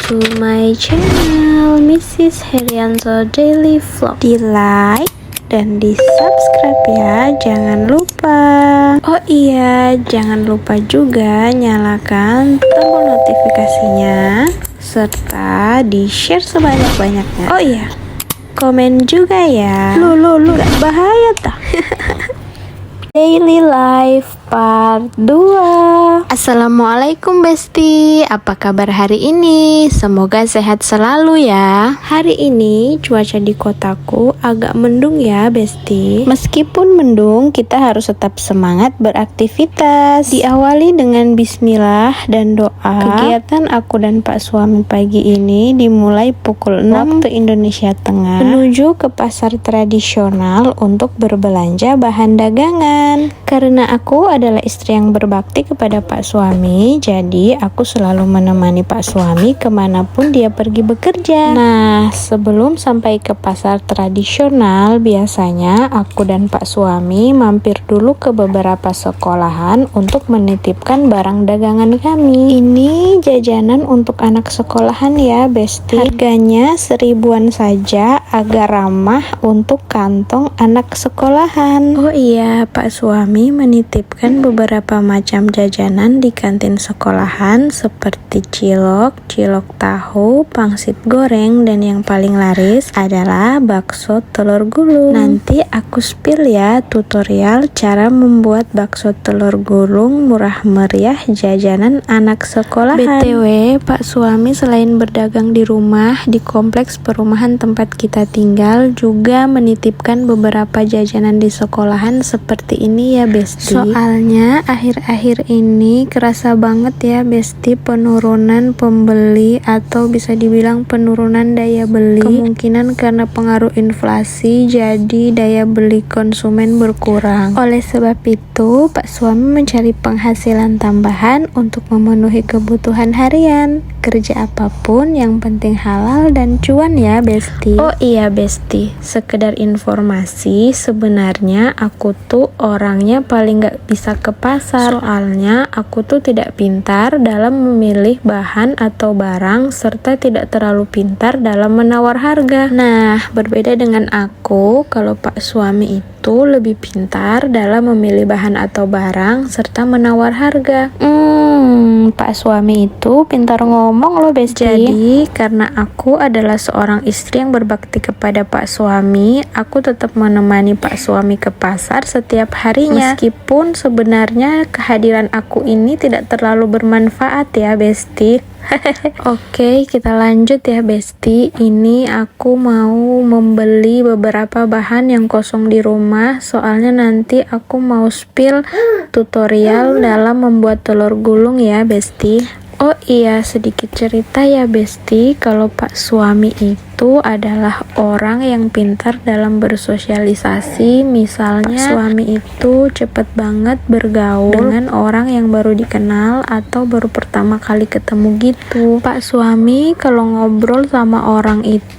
to my channel Mrs. Herianto Daily Vlog. Di like dan di subscribe ya, jangan lupa. Oh iya, jangan lupa juga nyalakan tombol notifikasinya serta di share sebanyak-banyaknya. Oh iya, komen juga ya. Lu gak bahaya tak? Daily Life Part 2. Assalamualaikum Besti, apa kabar hari ini? Semoga sehat selalu ya. Hari ini cuaca di kotaku agak mendung ya Besti. Meskipun mendung, kita harus tetap semangat beraktivitas. Diawali dengan bismillah dan doa. Kegiatan aku dan Pak suami pagi ini dimulai pukul 6 waktu Indonesia Tengah, menuju ke pasar tradisional untuk berbelanja bahan dagangan. Karena aku adalah istri yang berbakti kepada Pak suami, jadi aku selalu menemani Pak suami kemanapun dia pergi bekerja. Nah, sebelum sampai ke pasar tradisional, biasanya aku dan Pak suami mampir dulu ke beberapa sekolahan untuk menitipkan barang dagangan kami. Ini jajanan untuk anak sekolahan ya Besti. Harganya 1000-an saja, agak ramah untuk kantong anak sekolahan. Oh iya, Pak suami menitipkan beberapa macam jajanan di kantin sekolahan seperti cilok tahu, pangsit goreng, dan yang paling laris adalah bakso telur gulung. Nanti aku spill ya tutorial cara membuat bakso telur gulung murah meriah jajanan anak sekolahan. BTW, Pak suami selain berdagang di rumah, di kompleks perumahan tempat kita tinggal juga menitipkan beberapa jajanan di sekolahan seperti ini ya Besti. Soalnya akhir-akhir ini kerasa banget ya Besti penurunan pembeli atau bisa dibilang penurunan daya beli. Kemungkinan karena pengaruh inflasi, jadi daya beli konsumen berkurang. Oleh sebab itu, Pak suami mencari penghasilan tambahan untuk memenuhi kebutuhan harian. Kerja apapun yang penting halal dan cuan ya Besti. Oh iya Besti, sekedar informasi, sebenarnya aku tuh orangnya paling gak bisa ke pasar. Soalnya aku tuh tidak pintar dalam memilih bahan atau barang serta tidak terlalu pintar dalam menawar harga. Nah, berbeda dengan aku, kalau Pak suami itu lebih pintar dalam memilih bahan atau barang serta menawar harga. Pak suami itu pintar ngomong loh Besti. Jadi karena aku adalah seorang istri yang berbakti kepada Pak suami, aku tetap menemani Pak suami ke pasar setiap harinya. Meskipun sebenarnya kehadiran aku ini tidak terlalu bermanfaat ya Besti. Oke, kita lanjut ya Besti. Ini aku mau membeli beberapa bahan yang kosong di rumah, soalnya nanti aku mau spill tutorial dalam membuat telur gulung ya Besti. Oh iya, sedikit cerita ya Besti, kalau Pak suami itu adalah orang yang pintar dalam bersosialisasi. Misalnya Pak suami itu cepet banget bergaul dengan orang yang baru dikenal atau baru pertama kali ketemu gitu. Pak suami kalau ngobrol sama orang itu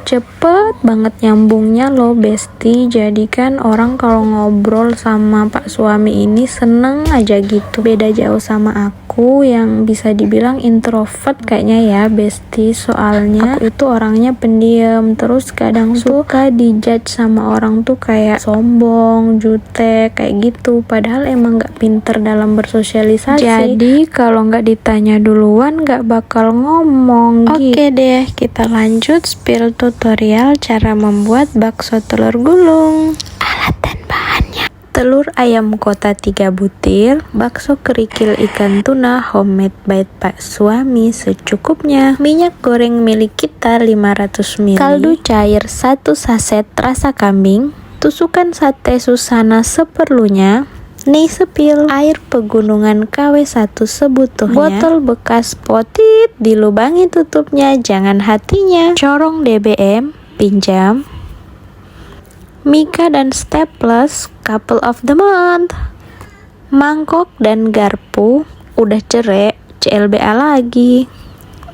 cepet banget nyambungnya loh Besti. Jadi kan orang kalau ngobrol sama Pak suami ini seneng aja gitu. Beda jauh sama aku yang bisa dibilang introvert kayaknya ya Besti. Soalnya aku itu orangnya pendiam, terus kadang suka dijudge sama orang tuh kayak sombong, jutek kayak gitu, padahal emang gak pinter dalam bersosialisasi. Jadi kalau gak ditanya duluan gak bakal ngomong gitu. Oke deh, kita lanjut spill tutorial cara membuat bakso telur gulung. Alat dan bahannya: telur ayam kota 3 butir, bakso kerikil ikan tuna homemade by Pak suami secukupnya, minyak goreng milik kita 500 ml, kaldu cair 1 saset rasa kambing, tusukan sate Susana seperlunya, Nisepil, air pegunungan KW1 sebutuhnya, botol bekas potit dilubangi tutupnya, jangan hatinya, corong DBM, pinjam, Mika dan Staples, couple of the month, mangkok dan garpu, udah cerai, CLBA lagi,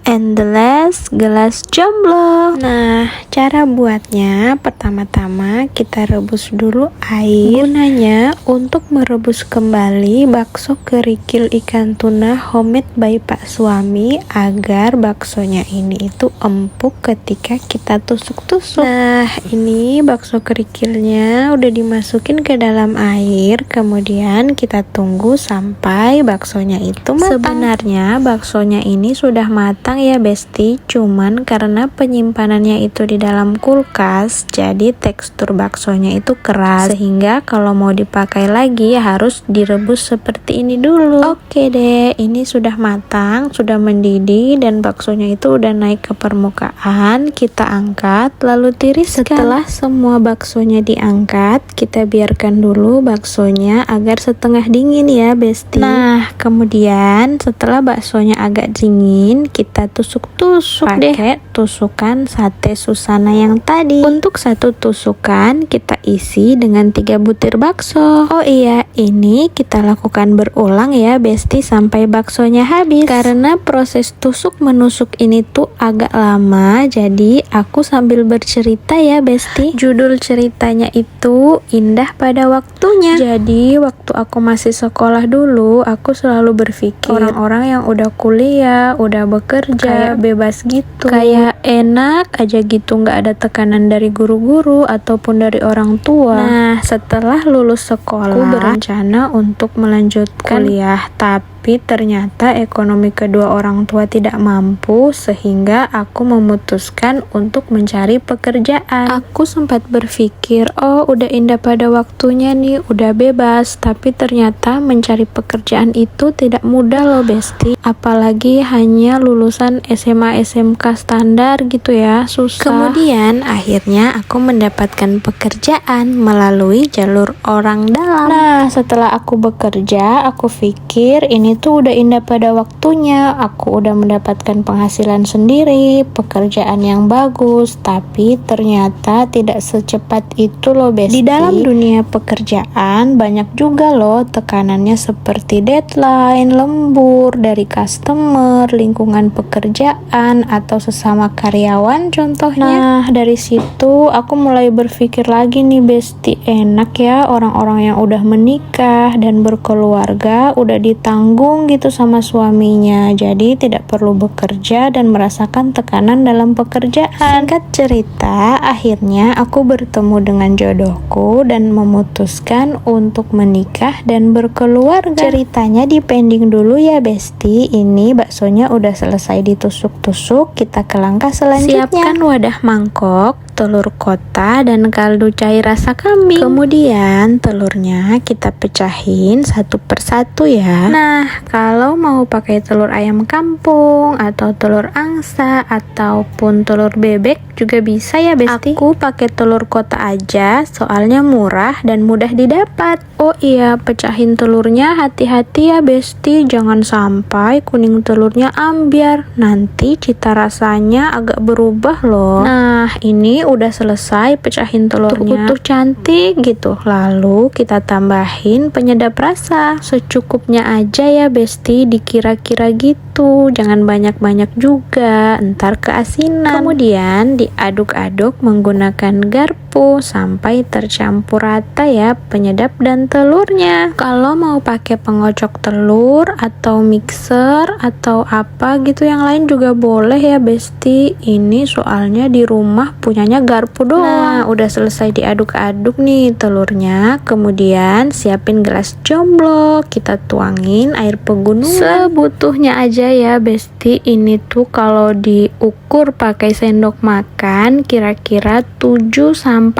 And the last, gelas jomblo. Nah, cara buatnya pertama-tama kita rebus dulu air. Gunanya untuk merebus kembali bakso kerikil ikan tuna homemade by Pak Suami agar baksonya ini itu empuk ketika kita tusuk-tusuk. Nah, ini bakso kerikilnya udah dimasukin ke dalam air, kemudian kita tunggu sampai baksonya itu matang. Sebenarnya baksonya ini sudah matang ya Besti, cuman karena penyimpanannya itu di dalam kulkas, jadi tekstur baksonya itu keras, sehingga kalau mau dipakai lagi harus direbus seperti ini dulu. Oke deh, ini sudah matang, sudah mendidih, dan baksonya itu udah naik ke permukaan. Kita angkat lalu tiriskan. Setelah semua baksonya diangkat, kita biarkan dulu baksonya agar setengah dingin ya Besti. Nah, kemudian setelah baksonya agak dingin, kita tusuk-tusuk pakai tusukan sate Susana yang tadi. Untuk satu tusukan kita isi dengan 3 butir bakso. Oh iya, ini kita lakukan berulang ya Besti sampai baksonya habis. Karena proses tusuk menusuk ini tuh agak lama, jadi aku sambil bercerita ya Besti. Judul ceritanya itu Indah Pada Waktunya. Jadi waktu aku masih sekolah dulu, aku selalu berpikir orang-orang yang udah kuliah, udah bekerja, kayak bebas gitu, kayak enak aja gitu, nggak ada tekanan dari guru-guru ataupun dari orang tua. Nah, setelah lulus sekolah, aku berencana untuk melanjutkan kuliah, tapi ternyata ekonomi kedua orang tua tidak mampu, sehingga aku memutuskan untuk mencari pekerjaan. Aku sempat berpikir, oh udah indah pada waktunya nih, udah bebas, tapi ternyata mencari pekerjaan itu tidak mudah loh Besti, apalagi hanya lulusan SMA SMK standar gitu ya, susah. Kemudian akhirnya aku mendapatkan pekerjaan melalui jalur orang dalam. Nah, setelah aku bekerja, aku pikir ini tuh udah indah pada waktunya, aku udah mendapatkan penghasilan sendiri, pekerjaan yang bagus, tapi ternyata tidak secepat itu loh Besti. Di dalam dunia pekerjaan banyak juga loh tekanannya seperti deadline, lembur dari customer, lingkungan pekerjaan, atau sesama karyawan contohnya. Nah, dari situ aku mulai berpikir lagi nih Besti, enak ya orang-orang yang udah menikah dan berkeluarga, udah ditanggung gitu sama suaminya, jadi tidak perlu bekerja dan merasakan tekanan dalam pekerjaan. Singkat cerita, akhirnya aku bertemu dengan jodohku dan memutuskan untuk menikah dan berkeluarga. Ceritanya dipending dulu ya Besti, ini baksonya udah selesai ditusuk-tusuk, kita ke langkah selanjutnya. Siapkan wadah mangkok, telur kotak, dan kaldu cair rasa kambing. Kemudian telurnya kita pecahin satu persatu ya. Nah, kalau mau pakai telur ayam kampung atau telur angsa ataupun telur bebek juga bisa ya Besti. Aku pakai telur kotak aja, soalnya murah dan mudah didapat. Oh iya, pecahin telurnya hati-hati ya Besti, jangan sampai kuning telurnya ambiar, nanti cita rasanya agak berubah loh. Nah, ini udah selesai pecahin telurnya, utuh cantik gitu. Lalu kita tambahin penyedap rasa secukupnya aja ya Besti, dikira-kira gitu, jangan banyak-banyak juga, ntar keasinan. Kemudian diaduk-aduk menggunakan garpu sampai tercampur rata ya penyedap dan telurnya. Kalau mau pakai pengocok telur atau mixer atau apa gitu yang lain juga boleh ya Besti, ini soalnya di rumah punyanya garpu doang. Nah, udah selesai diaduk-aduk nih telurnya, kemudian siapin gelas jomblo, kita tuangin air pegunungan sebutuhnya aja ya Besti. Ini tuh kalau diukur pakai sendok makan kira-kira 7-9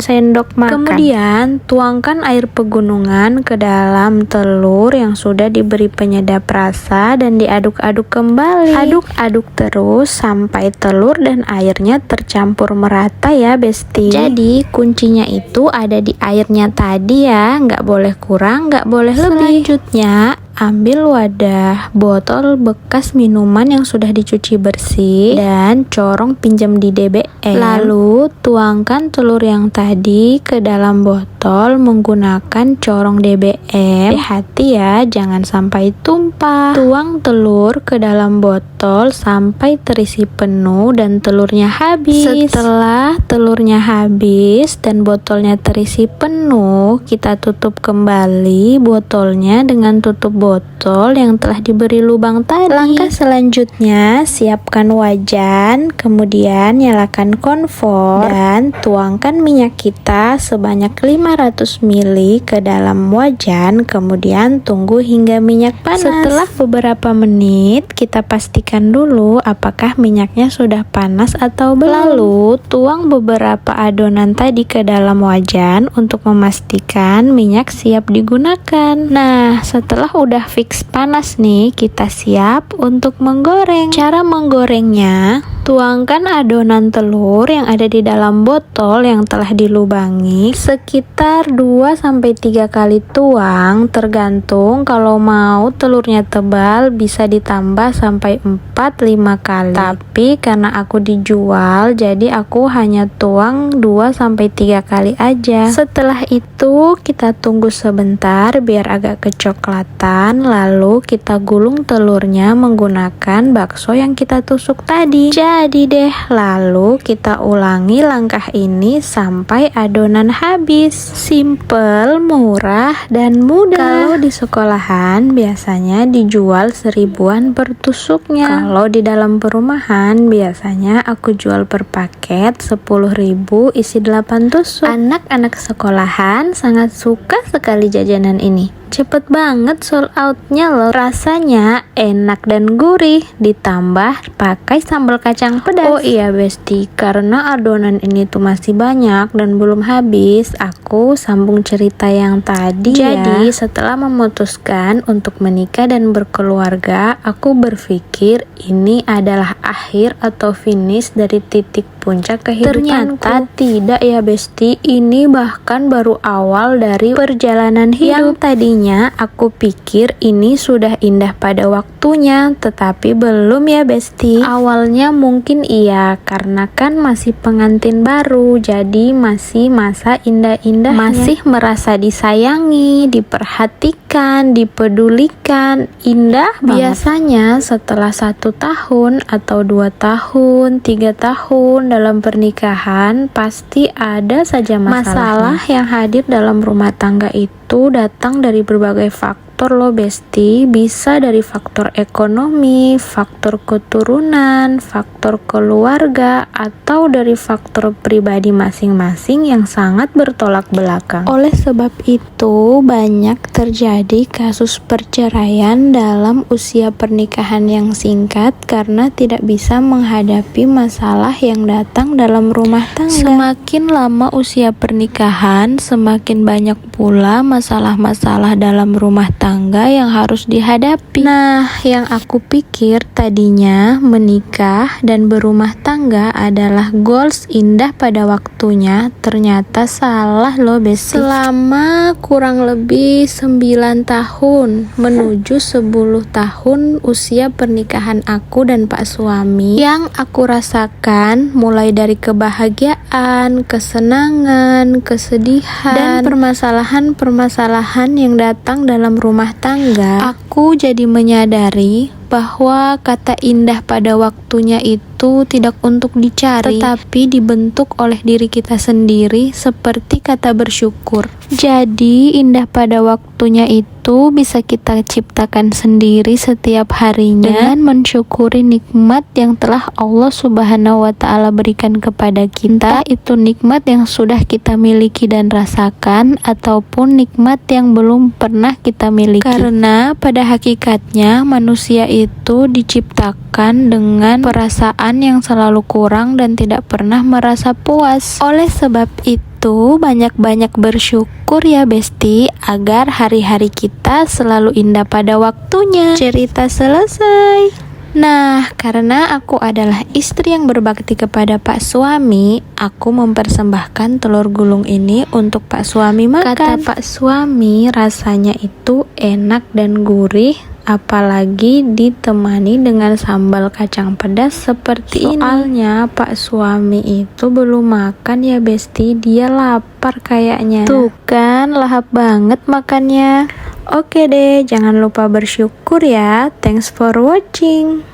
sendok makan. Kemudian tuangkan air pegunungan ke dalam telur yang sudah diberi penyedap rasa dan diaduk-aduk kembali. Aduk-aduk terus sampai telur dan airnya tercampur merata ya Besti. Jadi kuncinya itu ada di airnya tadi ya, nggak boleh kurang, nggak boleh lebih. Selanjutnya ambil wadah, botol bekas minuman yang sudah dicuci bersih, dan corong pinjam di DBM. Lalu tuangkan telur yang tadi ke dalam botol menggunakan corong DBM. Hati-hati ya, jangan sampai tumpah. Tuang telur ke dalam botol sampai terisi penuh dan telurnya habis. Setelah telurnya habis dan botolnya terisi penuh, kita tutup kembali botolnya dengan tutup botol yang telah diberi lubang tadi. Langkah selanjutnya, siapkan wajan, kemudian nyalakan kompor dan tuangkan minyak kita sebanyak 500 ml ke dalam wajan, kemudian tunggu hingga minyak panas. Setelah beberapa menit, kita pastikan dulu apakah minyaknya sudah panas atau belum. Lalu tuang beberapa adonan tadi ke dalam wajan untuk memastikan minyak siap digunakan. Nah, setelah udah fix panas nih, kita siap untuk menggoreng. Cara menggorengnya, tuangkan adonan telur yang ada di dalam botol yang telah dilubangi sekitar 2-3 kali tuang, tergantung. Kalau mau telurnya tebal bisa ditambah sampai 4-5 kali. Tapi karena aku dijual, jadi aku hanya tuang 2-3 kali aja. Setelah itu kita tunggu sebentar biar agak kecoklatan, lalu kita gulung telurnya menggunakan bakso yang kita tusuk tadi. Jadi deh, lalu kita ulangi langkah ini sampai adonan habis. Simple, murah, dan mudah. Kalau di sekolahan biasanya dijual 1000-an per tusuknya. Kalau di dalam perumahan biasanya aku jual per paket 10.000 isi 8 tusuk. Anak-anak sekolahan sangat suka sekali jajanan ini. Cepet banget sold outnya loh. Rasanya enak dan gurih, ditambah pakai sambal kacang pedas. Oh iya Besti, karena adonan ini tuh masih banyak dan belum habis, aku sambung cerita yang tadi. Jadi setelah memutuskan untuk menikah dan berkeluarga, aku berpikir ini adalah akhir atau finish dari titik puncak kehidupanku. Ternyata tidak ya Besti, ini bahkan baru awal dari perjalanan hidup. Yang tadinya aku pikir ini sudah indah pada waktunya, tetapi belum ya Besti. Awalnya mungkin iya, karena kan masih pengantin baru, jadi masih masa indah-indahnya. Masih merasa disayangi, diperhatikan, dipedulikan, indah banget. Biasanya setelah 1 tahun atau 2 tahun, 3 tahun dalam pernikahan, pasti ada saja masalah yang hadir dalam rumah tangga itu datang dari berbagai faktor loh Besti. Bisa dari faktor ekonomi, faktor keturunan, faktor keluarga, atau dari faktor pribadi masing-masing yang sangat bertolak belakang. Oleh sebab itu, banyak terjadi kasus perceraian dalam usia pernikahan yang singkat karena tidak bisa menghadapi masalah yang datang dalam rumah tangga. Semakin lama usia pernikahan, semakin banyak pula masalah-masalah dalam rumah tangga yang harus dihadapi. Nah, yang aku pikir tadinya menikah dan berumah tangga adalah goals indah pada waktunya, ternyata salah loh Besti. Selama kurang lebih 9 tahun menuju 10 tahun usia pernikahan aku dan Pak suami, yang aku rasakan mulai dari kebahagiaan, kesenangan, kesedihan, dan permasalahan yang datang dalam rumah tangga, aku jadi menyadari bahwa kata indah pada waktunya itu tidak untuk dicari, tetapi dibentuk oleh diri kita sendiri seperti kata bersyukur. Jadi indah pada waktunya itu bisa kita ciptakan sendiri setiap harinya dengan mensyukuri nikmat yang telah Allah Subhanahu wa Ta'ala berikan kepada kita. Itu nikmat yang sudah kita miliki dan rasakan, ataupun nikmat yang belum pernah kita miliki. Karena pada hakikatnya manusia itu diciptakan dengan perasaan yang selalu kurang dan tidak pernah merasa puas. Oleh sebab itu, banyak-banyak bersyukur ya Besti, agar hari-hari kita selalu indah pada waktunya. Cerita selesai. Nah, karena aku adalah istri yang berbakti kepada Pak suami, aku mempersembahkan telur gulung ini untuk Pak suami makan. Kata Pak suami, rasanya itu enak dan gurih, apalagi ditemani dengan sambal kacang pedas seperti ini. Soalnya Pak suami itu belum makan ya Besti, dia lapar kayaknya. Tuh kan, lahap banget makannya. Oke deh, jangan lupa bersyukur ya. Thanks for watching.